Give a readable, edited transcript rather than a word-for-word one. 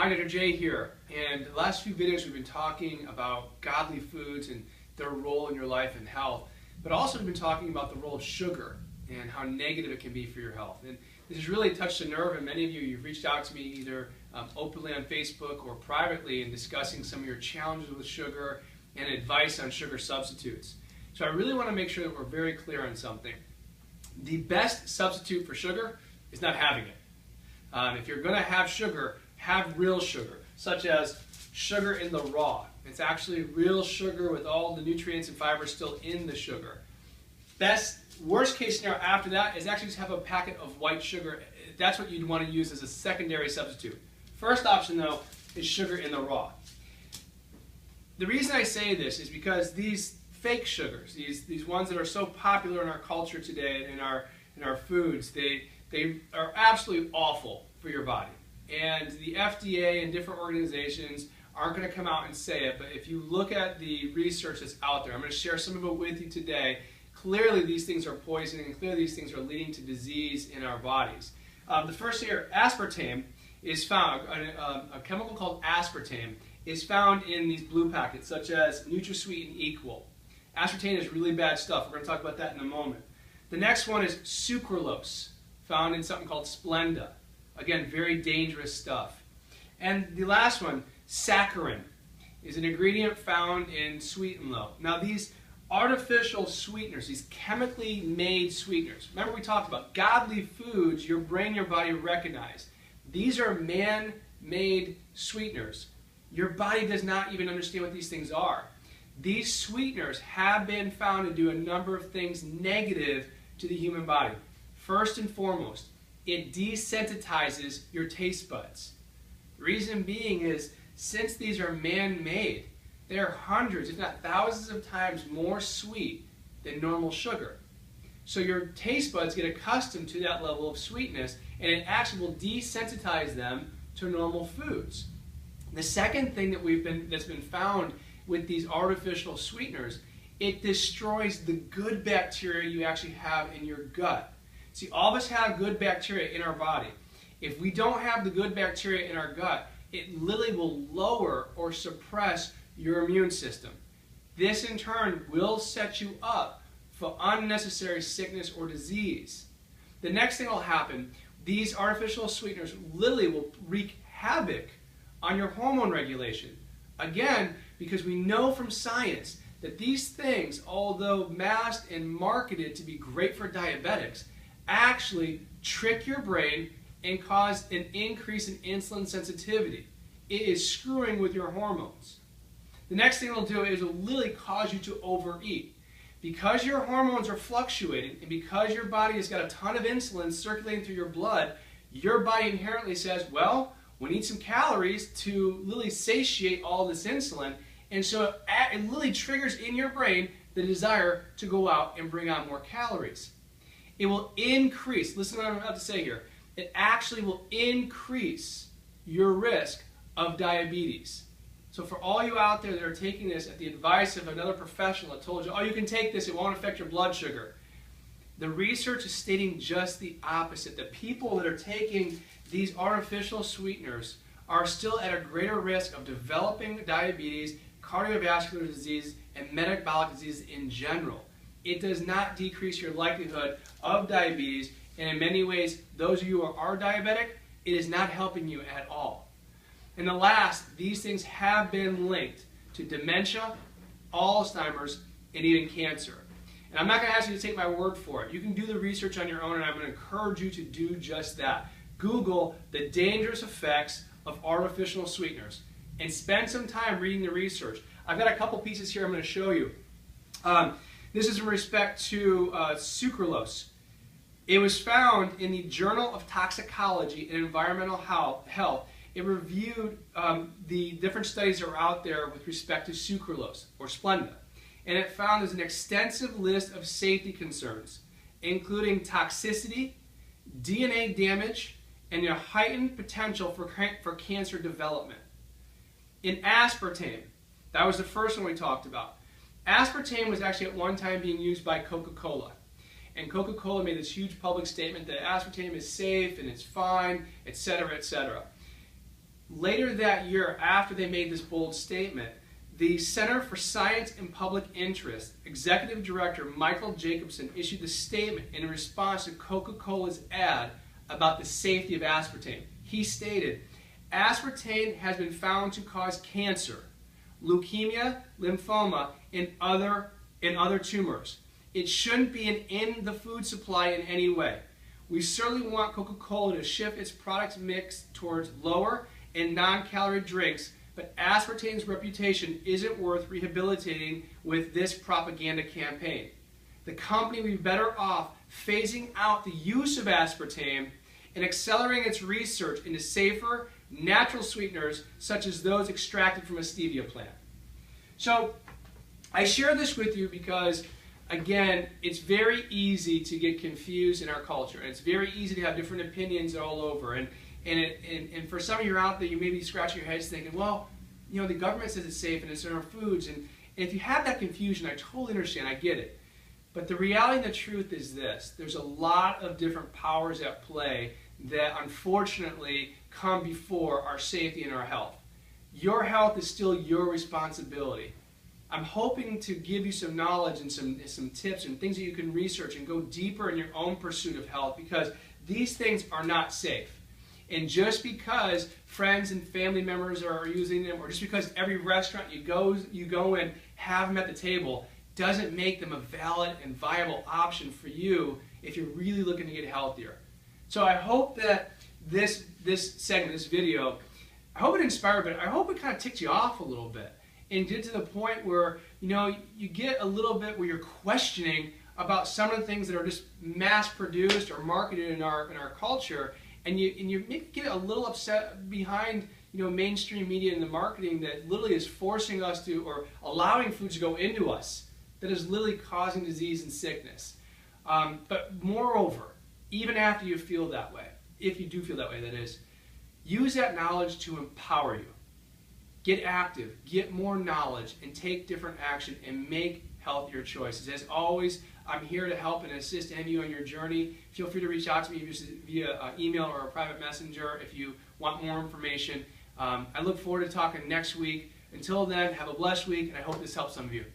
Hi, Dr. J here, and the last few videos we've been talking about godly foods and their role in your life and health, but also we've been talking about the role of sugar and how negative it can be for your health. And this has really touched a nerve, and many of you've reached out to me either openly on Facebook or privately in discussing some of your challenges with sugar and advice on sugar substitutes. So I really want to make sure that we're very clear on something. The best substitute for sugar is not having it. If you're going to have sugar, have real sugar, such as sugar in the raw. It's actually real sugar with all the nutrients and fibers still in the sugar. Worst case scenario after that is actually just have a packet of white sugar. That's what you'd want to use as a secondary substitute. First option, though, is sugar in the raw. The reason I say this is because these fake sugars, these ones that are so popular in our culture today and in our foods, they are absolutely awful for your body. And the FDA and different organizations aren't going to come out and say it, but if you look at the research that's out there, I'm going to share some of it with you today. Clearly these things are poison, and clearly these things are leading to disease in our bodies. The first here, aspartame, is found, a chemical called aspartame, is found in these blue packets, such as NutraSweet and Equal. Aspartame is really bad stuff. We're going to talk about that in a moment. The next one is sucralose, found in something called Splenda. Again, very dangerous stuff. And the last one, saccharin, is an ingredient found in Sweet and Low. Now these artificial sweeteners, these chemically made sweeteners, remember we talked about godly foods your brain, your body recognize. These are man-made sweeteners. Your body does not even understand what these things are. These sweeteners have been found to do a number of things negative to the human body. First and foremost, it desensitizes your taste buds. The reason being is, since these are man-made, they are hundreds, if not thousands of times more sweet than normal sugar. So your taste buds get accustomed to that level of sweetness, and it actually will desensitize them to normal foods. The second thing that's been found with these artificial sweeteners, it destroys the good bacteria you actually have in your gut. See, all of us have good bacteria in our body. If we don't have the good bacteria in our gut, it literally will lower or suppress your immune system. This in turn will set you up for unnecessary sickness or disease. The next thing will happen, these artificial sweeteners literally will wreak havoc on your hormone regulation. Again, because we know from science that these things, although masked and marketed to be great for diabetics, actually trick your brain and cause an increase in insulin sensitivity. It is screwing with your hormones. The next thing it'll do is it'll literally cause you to overeat. Because your hormones are fluctuating and because your body has got a ton of insulin circulating through your blood, your body inherently says, well, we need some calories to literally satiate all this insulin, and so it literally triggers in your brain the desire to go out and bring out more calories. It will increase, listen to what I'm about to say here, it actually will increase your risk of diabetes. So for all you out there that are taking this at the advice of another professional that told you, oh, you can take this, it won't affect your blood sugar, the research is stating just the opposite. The people that are taking these artificial sweeteners are still at a greater risk of developing diabetes, cardiovascular disease, and metabolic disease in general. It does not decrease your likelihood of diabetes, and in many ways, those of you who are diabetic, it is not helping you at all. And the last, these things have been linked to dementia, Alzheimer's, and even cancer. And I'm not going to ask you to take my word for it. You can do the research on your own, and I'm going to encourage you to do just that. Google the dangerous effects of artificial sweeteners and spend some time reading the research. I've got a couple pieces here I'm going to show you. This is in respect to sucralose. It was found in the Journal of Toxicology and Environmental Health. It reviewed the different studies that are out there with respect to sucralose, or Splenda. And it found there's an extensive list of safety concerns, including toxicity, DNA damage, and a heightened potential for cancer development. In aspartame, that was the first one we talked about. Aspartame was actually at one time being used by Coca-Cola. And Coca-Cola made this huge public statement that aspartame is safe and it's fine, etc., etc. later that year, after they made this bold statement, the Center for Science and Public Interest Executive Director Michael Jacobson issued a statement in response to Coca-Cola's ad about the safety of aspartame. He stated, "Aspartame has been found to cause cancer, leukemia, lymphoma, and other tumors. It shouldn't be in the food supply in any way. We certainly want Coca-Cola to shift its product mix towards lower and non-calorie drinks, but aspartame's reputation isn't worth rehabilitating with this propaganda campaign. The company would be better off phasing out the use of aspartame and accelerating its research into safer, natural sweeteners such as those extracted from a stevia plant." So I share this with you because, again, it's very easy to get confused in our culture. And it's very easy to have different opinions all over. And for some of you out there, you may be scratching your heads thinking, well, you know, the government says it's safe and it's in our foods. And if you have that confusion, I totally understand. I get it. But the reality and the truth is this. There's a lot of different powers at play that unfortunately come before our safety and our health. Your health is still your responsibility. I'm hoping to give you some knowledge and some tips and things that you can research and go deeper in your own pursuit of health, because these things are not safe. And just because friends and family members are using them, or just because every restaurant you go and have them at the table, doesn't make them a valid and viable option for you if you're really looking to get healthier. So I hope that this segment, this video, I hope it inspired, but I hope it kind of ticked you off a little bit and get to the point where, you know, you get a little bit where you're questioning about some of the things that are just mass-produced or marketed in our culture, and you maybe get a little upset behind, you know, mainstream media and the marketing that literally is forcing us to, or allowing foods to go into us, that is literally causing disease and sickness. But moreover, even after you feel that way, if you do feel that way, that is, use that knowledge to empower you. Get active, get more knowledge, and take different action and make healthier choices. As always, I'm here to help and assist any of you on your journey. Feel free to reach out to me via email or a private messenger if you want more information. I look forward to talking next week. Until then, have a blessed week, and I hope this helps some of you.